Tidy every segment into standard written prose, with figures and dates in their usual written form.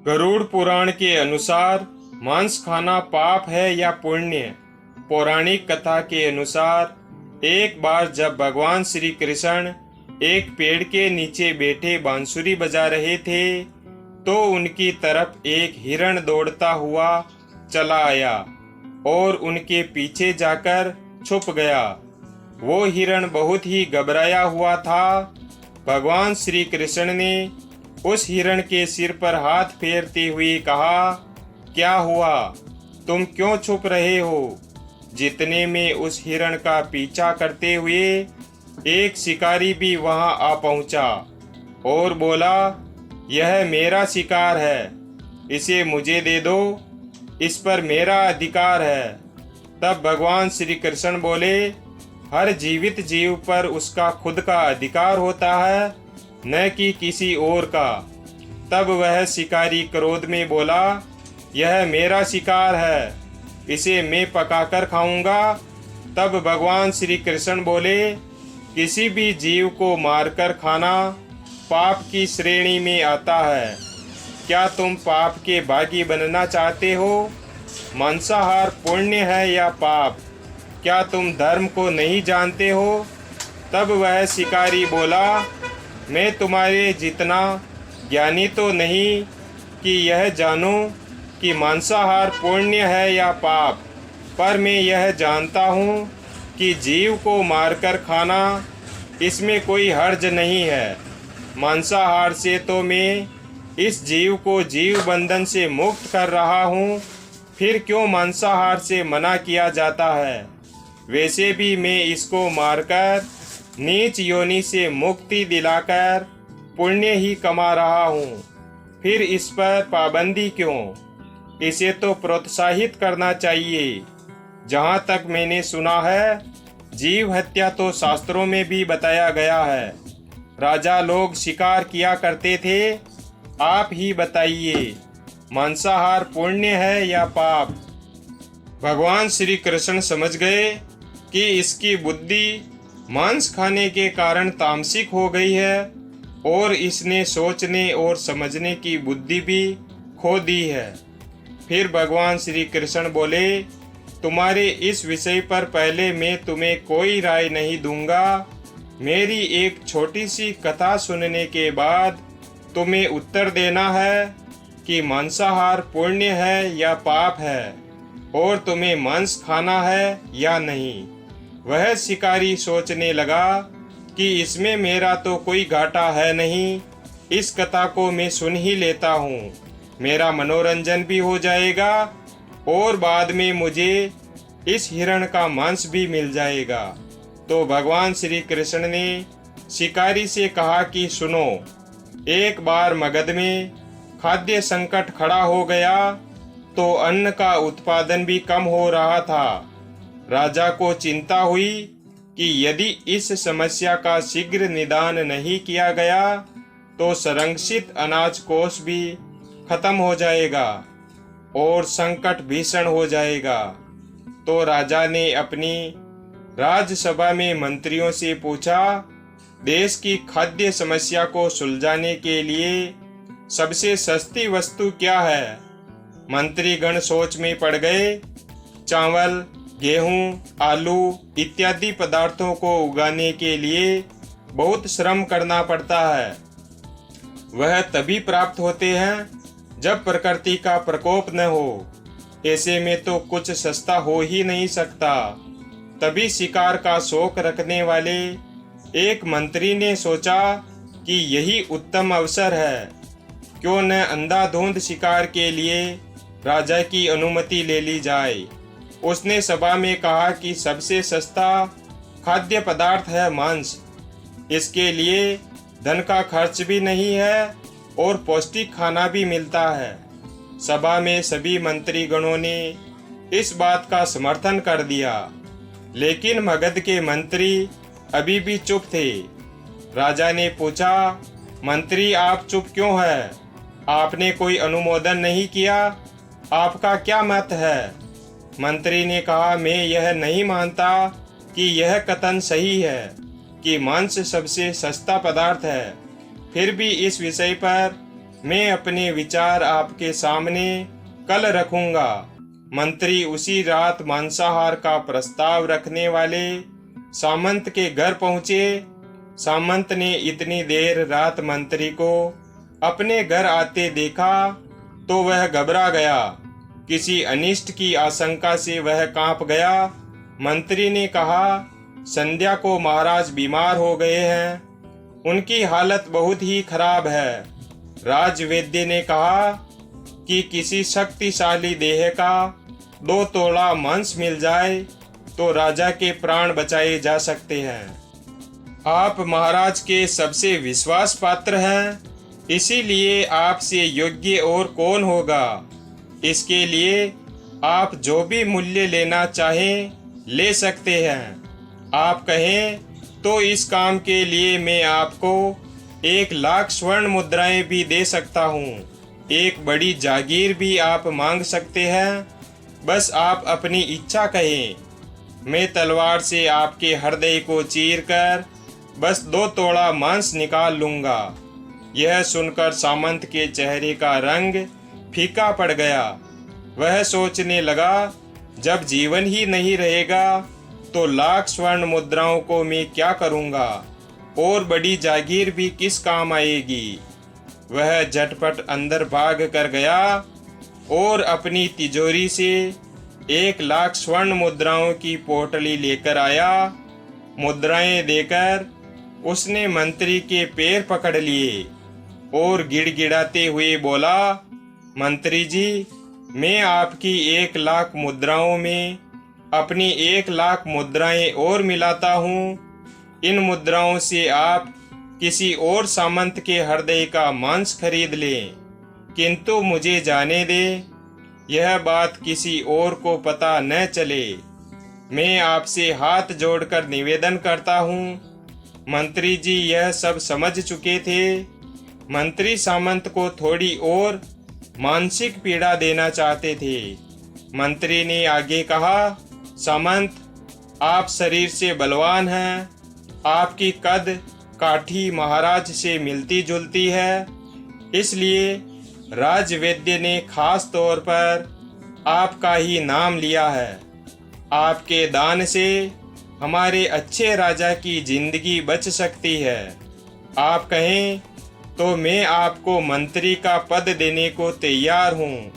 गरुड़ पुराण के अनुसार मांस खाना पाप है या पुण्य। पौराणिक कथा के अनुसार एक बार जब भगवान श्री कृष्ण एक पेड़ के नीचे बैठे बांसुरी बजा रहे थे तो उनकी तरफ एक हिरण दौड़ता हुआ चला आया और उनके पीछे जाकर छुप गया। वो हिरण बहुत ही घबराया हुआ था। भगवान श्री कृष्ण ने उस हिरण के सिर पर हाथ फेरते हुए कहा, क्या हुआ, तुम क्यों छुप रहे हो? जितने में उस हिरण का पीछा करते हुए एक शिकारी भी वहां आ पहुंचा और बोला, यह मेरा शिकार है, इसे मुझे दे दो, इस पर मेरा अधिकार है। तब भगवान श्री कृष्ण बोले, हर जीवित जीव पर उसका खुद का अधिकार होता है, न कि किसी और का। तब वह शिकारी क्रोध में बोला, यह मेरा शिकार है, इसे मैं पकाकर खाऊंगा। तब भगवान श्री कृष्ण बोले, किसी भी जीव को मारकर खाना पाप की श्रेणी में आता है। क्या तुम पाप के भागी बनना चाहते हो? मांसाहार पुण्य है या पाप? क्या तुम धर्म को नहीं जानते हो? तब वह शिकारी बोला, मैं तुम्हारे जितना ज्ञानी तो नहीं कि यह जानूं कि मांसाहार पुण्य है या पाप, पर मैं यह जानता हूँ कि जीव को मारकर खाना इसमें कोई हर्ज नहीं है। मांसाहार से तो मैं इस जीव को जीव बंधन से मुक्त कर रहा हूँ, फिर क्यों मांसाहार से मना किया जाता है? वैसे भी मैं इसको मारकर नीच योनि से मुक्ति दिलाकर पुण्य ही कमा रहा हूँ, फिर इस पर पाबंदी क्यों? इसे तो प्रोत्साहित करना चाहिए। जहाँ तक मैंने सुना है, जीव हत्या तो शास्त्रों में भी बताया गया है। राजा लोग शिकार किया करते थे। आप ही बताइए, मांसाहार पुण्य है या पाप? भगवान श्री कृष्ण समझ गए कि इसकी बुद्धि मांस खाने के कारण तामसिक हो गई है और इसने सोचने और समझने की बुद्धि भी खो दी है। फिर भगवान श्री कृष्ण बोले, तुम्हारे इस विषय पर पहले मैं तुम्हें कोई राय नहीं दूंगा। मेरी एक छोटी सी कथा सुनने के बाद तुम्हें उत्तर देना है कि मांसाहार पुण्य है या पाप है, और तुम्हें मांस खाना है या नहीं। वह शिकारी सोचने लगा कि इसमें मेरा तो कोई घाटा है नहीं, इस कथा को मैं सुन ही लेता हूँ, मेरा मनोरंजन भी हो जाएगा और बाद में मुझे इस हिरण का मांस भी मिल जाएगा। तो भगवान श्री कृष्ण ने शिकारी से कहा कि सुनो, एक बार मगध में खाद्य संकट खड़ा हो गया तो अन्न का उत्पादन भी कम हो रहा था। राजा को चिंता हुई कि यदि इस समस्या का शीघ्र निदान नहीं किया गया तो संरक्षित अनाज कोष भी खत्म हो जाएगा और संकट भीषण हो जाएगा। तो राजा ने अपनी राजसभा में मंत्रियों से पूछा, देश की खाद्य समस्या को सुलझाने के लिए सबसे सस्ती वस्तु क्या है? मंत्रीगण सोच में पड़ गए। चावल, गेहूं, आलू इत्यादि पदार्थों को उगाने के लिए बहुत श्रम करना पड़ता है। वह तभी प्राप्त होते हैं जब प्रकृति का प्रकोप न हो। ऐसे में तो कुछ सस्ता हो ही नहीं सकता। तभी शिकार का शौक रखने वाले एक मंत्री ने सोचा कि यही उत्तम अवसर है, क्यों न अंधाधुंध शिकार के लिए राजा की अनुमति ले ली जाए। उसने सभा में कहा कि सबसे सस्ता खाद्य पदार्थ है मांस। इसके लिए धन का खर्च भी नहीं है और पौष्टिक खाना भी मिलता है। सभा में सभी मंत्रीगणों ने इस बात का समर्थन कर दिया, लेकिन मगध के मंत्री अभी भी चुप थे। राजा ने पूछा, मंत्री आप चुप क्यों हैं? आपने कोई अनुमोदन नहीं किया, आपका क्या मत है? मंत्री ने कहा, मैं यह नहीं मानता कि यह कथन सही है कि मांस सबसे सस्ता पदार्थ है। फिर भी इस विषय पर मैं अपने विचार आपके सामने कल रखूंगा। मंत्री उसी रात मांसाहार का प्रस्ताव रखने वाले सामंत के घर पहुंचे। सामंत ने इतनी देर रात मंत्री को अपने घर आते देखा तो वह घबरा गया। किसी अनिष्ट की आशंका से वह कांप गया। मंत्री ने कहा, संध्या को महाराज बीमार हो गए हैं, उनकी हालत बहुत ही खराब है। राजवैद्य ने कहा कि किसी शक्तिशाली देह का 2 तोला मांस मिल जाए तो राजा के प्राण बचाए जा सकते हैं। आप महाराज के सबसे विश्वास पात्र हैं, इसीलिए आपसे योग्य और कौन होगा। इसके लिए आप जो भी मूल्य लेना चाहें ले सकते हैं। आप कहें तो इस काम के लिए मैं आपको 1,00,000 स्वर्ण मुद्राएं भी दे सकता हूँ। एक बड़ी जागीर भी आप मांग सकते हैं। बस आप अपनी इच्छा कहें। मैं तलवार से आपके हृदय को चीरकर बस 2 तोड़ा मांस निकाल लूंगा। यह सुनकर सामंत के चेहरे का रंग फीका पड़ गया। वह सोचने लगा, जब जीवन ही नहीं रहेगा तो 1,00,000 स्वर्ण मुद्राओं को मैं क्या करूंगा, और बड़ी जागीर भी किस काम आएगी। वह झटपट अंदर भाग कर गया और अपनी तिजोरी से 1,00,000 स्वर्ण मुद्राओं की पोटली लेकर आया। मुद्राएं देकर उसने मंत्री के पैर पकड़ लिए और गिड़गिड़ाते हुए बोला, मंत्री जी, मैं आपकी 1,00,000 मुद्राओं में अपनी 1,00,000 मुद्राएं और मिलाता हूँ। इन मुद्राओं से आप किसी और सामंत के हृदय का मांस खरीद लें, किंतु मुझे जाने दे, यह बात किसी और को पता न चले। मैं आपसे हाथ जोड़कर निवेदन करता हूँ। मंत्री जी यह सब समझ चुके थे। मंत्री सामंत को थोड़ी और मानसिक पीड़ा देना चाहते थे। मंत्री ने आगे कहा, सामंत, आप शरीर से बलवान हैं, आपकी कद काठी महाराज से मिलती जुलती है, इसलिए राजवैद्य ने खास तौर पर आपका ही नाम लिया है। आपके दान से हमारे अच्छे राजा की जिंदगी बच सकती है। आप कहें तो मैं आपको मंत्री का पद देने को तैयार हूँ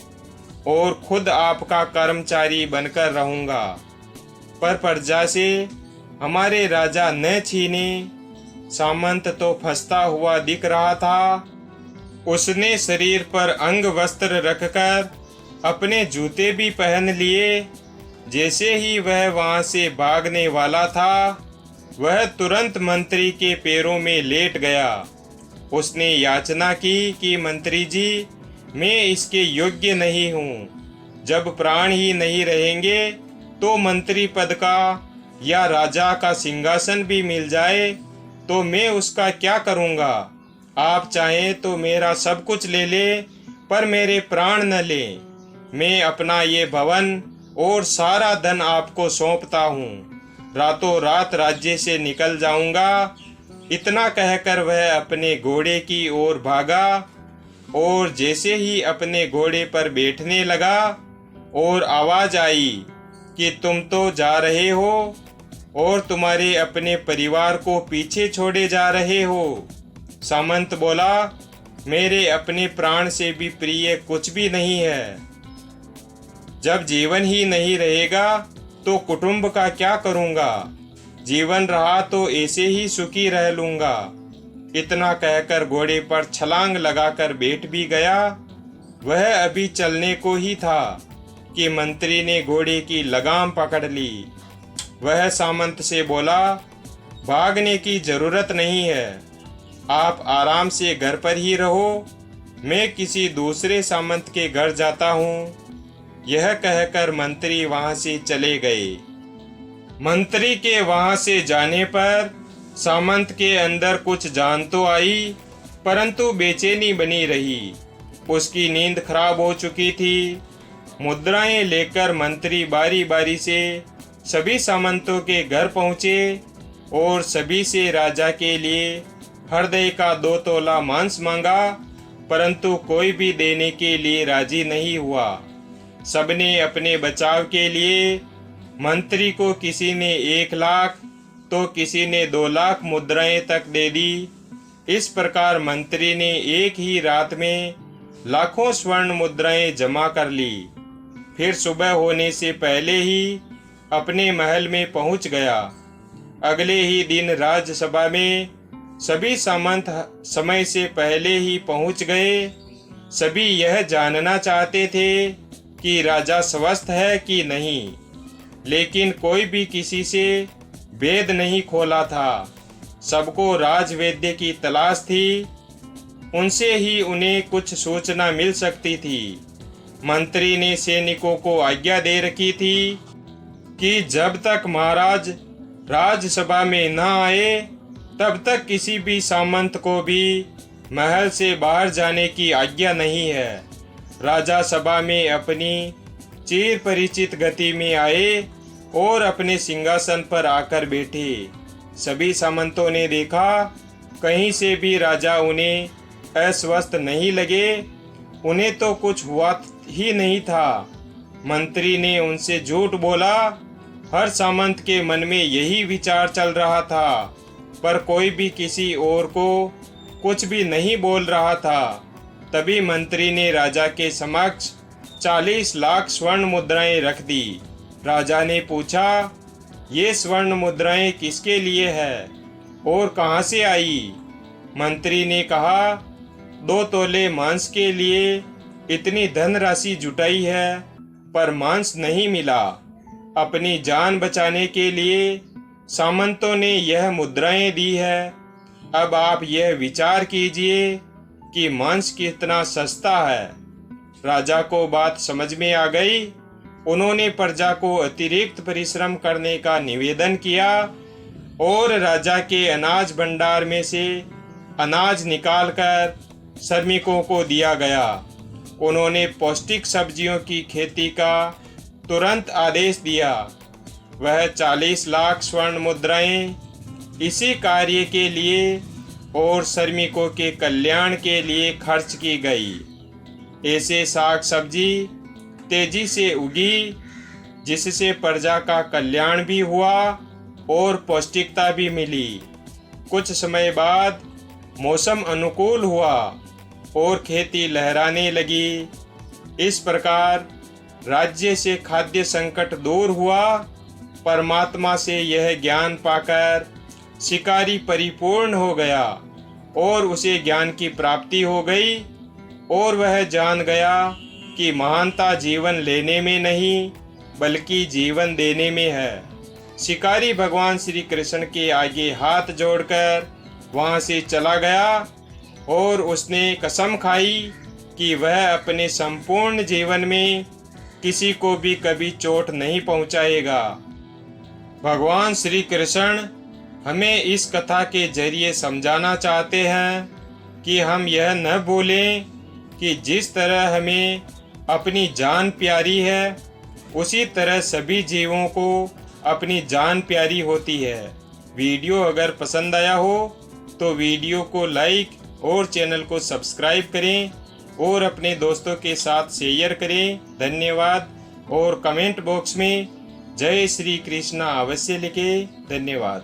और खुद आपका कर्मचारी बनकर रहूँगा, पर प्रजा से हमारे राजा न छीने। सामंत तो फंसता हुआ दिख रहा था। उसने शरीर पर अंग वस्त्र रखकर अपने जूते भी पहन लिए। जैसे ही वह वहां से भागने वाला था, वह तुरंत मंत्री के पैरों में लेट गया। उसने याचना की कि मंत्री जी, मैं इसके योग्य नहीं हूँ। जब प्राण ही नहीं रहेंगे तो मंत्री पद का या राजा का सिंहासन भी मिल जाए तो मैं उसका क्या करूँगा। आप चाहें तो मेरा सब कुछ ले ले, पर मेरे प्राण न ले। मैं अपना ये भवन और सारा धन आपको सौंपता हूँ। रातों रात राज्य से निकल जाऊंगा। इतना कहकर वह अपने घोड़े की ओर भागा और जैसे ही अपने घोड़े पर बैठने लगा और आवाज आई कि तुम तो जा रहे हो और तुम्हारे अपने परिवार को पीछे छोड़े जा रहे हो। सामंत बोला, मेरे अपने प्राण से भी प्रिय कुछ भी नहीं है। जब जीवन ही नहीं रहेगा तो कुटुंब का क्या करूंगा। जीवन रहा तो ऐसे ही सुखी रह लूंगा। इतना कहकर घोड़े पर छलांग लगाकर बैठ भी गया। वह अभी चलने को ही था कि मंत्री ने घोड़े की लगाम पकड़ ली। वह सामंत से बोला, भागने की जरूरत नहीं है, आप आराम से घर पर ही रहो। मैं किसी दूसरे सामंत के घर जाता हूँ। यह कहकर मंत्री वहां से चले गए। मंत्री के वहां से जाने पर सामंत के अंदर कुछ जान तो आई, परंतु बेचैनी बनी रही। उसकी नींद खराब हो चुकी थी। मुद्राएं लेकर मंत्री बारी बारी से सभी सामंतों के घर पहुंचे और सभी से राजा के लिए हृदय का 2 तोला मांस मांगा परंतु कोई भी देने के लिए राजी नहीं हुआ। सबने अपने बचाव के लिए मंत्री को किसी ने 1,00,000 तो किसी ने 2,00,000 मुद्राएं तक दे दी। इस प्रकार मंत्री ने एक ही रात में लाखों स्वर्ण मुद्राएं जमा कर ली। फिर सुबह होने से पहले ही अपने महल में पहुंच गया। अगले ही दिन राज्यसभा में सभी सामंत समय से पहले ही पहुंच गए। सभी यह जानना चाहते थे कि राजा स्वस्थ है कि नहीं, लेकिन कोई भी किसी से भेद नहीं खोला था। सबको राजवैद्य की तलाश थी, उनसे ही उन्हें कुछ सूचना मिल सकती थी। मंत्री ने सैनिकों को आज्ञा दे रखी थी कि जब तक महाराज राज्यसभा में न आए तब तक किसी भी सामंत को भी महल से बाहर जाने की आज्ञा नहीं है। राजा सभा में अपनी चिर परिचित गति में आए और अपने सिंहासन पर आकर बैठे। सभी सामंतों ने देखा कहीं से भी राजा उन्हें अस्वस्थ नहीं लगे। उन्हें तो कुछ हुआ ही नहीं था। मंत्री ने उनसे झूठ बोला। हर सामंत के मन में यही विचार चल रहा था, पर कोई भी किसी और को कुछ भी नहीं बोल रहा था। तभी मंत्री ने राजा के समक्ष 40 लाख स्वर्ण मुद्राएं रख दी। राजा ने पूछा, ये स्वर्ण मुद्राएं किसके लिए है और कहां से आई? मंत्री ने कहा, 2 तोले मांस के लिए इतनी धनराशि जुटाई है, पर मांस नहीं मिला। अपनी जान बचाने के लिए सामंतों ने यह मुद्राएं दी है। अब आप यह विचार कीजिए कि मांस कितना सस्ता है। राजा को बात समझ में आ गई। उन्होंने प्रजा को अतिरिक्त परिश्रम करने का निवेदन किया और राजा के अनाज भंडार में से अनाज निकालकर श्रमिकों को दिया गया। उन्होंने पौष्टिक सब्जियों की खेती का तुरंत आदेश दिया। वह 40 लाख स्वर्ण मुद्राएं इसी कार्य के लिए और श्रमिकों के कल्याण के लिए खर्च की गई। ऐसे साग सब्जी तेजी से उगी जिससे प्रजा का कल्याण भी हुआ और पौष्टिकता भी मिली। कुछ समय बाद मौसम अनुकूल हुआ और खेती लहराने लगी। इस प्रकार राज्य से खाद्य संकट दूर हुआ। परमात्मा से यह ज्ञान पाकर शिकारी परिपूर्ण हो गया और उसे ज्ञान की प्राप्ति हो गई और वह जान गया कि महानता जीवन लेने में नहीं बल्कि जीवन देने में है। शिकारी भगवान श्री कृष्ण के आगे हाथ जोड़कर वहां से चला गया और उसने कसम खाई कि वह अपने संपूर्ण जीवन में किसी को भी कभी चोट नहीं पहुंचाएगा। भगवान श्री कृष्ण हमें इस कथा के जरिए समझाना चाहते हैं कि हम यह न भूलें कि जिस तरह हमें अपनी जान प्यारी है उसी तरह सभी जीवों को अपनी जान प्यारी होती है। वीडियो अगर पसंद आया हो तो वीडियो को लाइक और चैनल को सब्सक्राइब करें और अपने दोस्तों के साथ शेयर करें। धन्यवाद। और कमेंट बॉक्स में जय श्री कृष्णा अवश्य लिखें। धन्यवाद।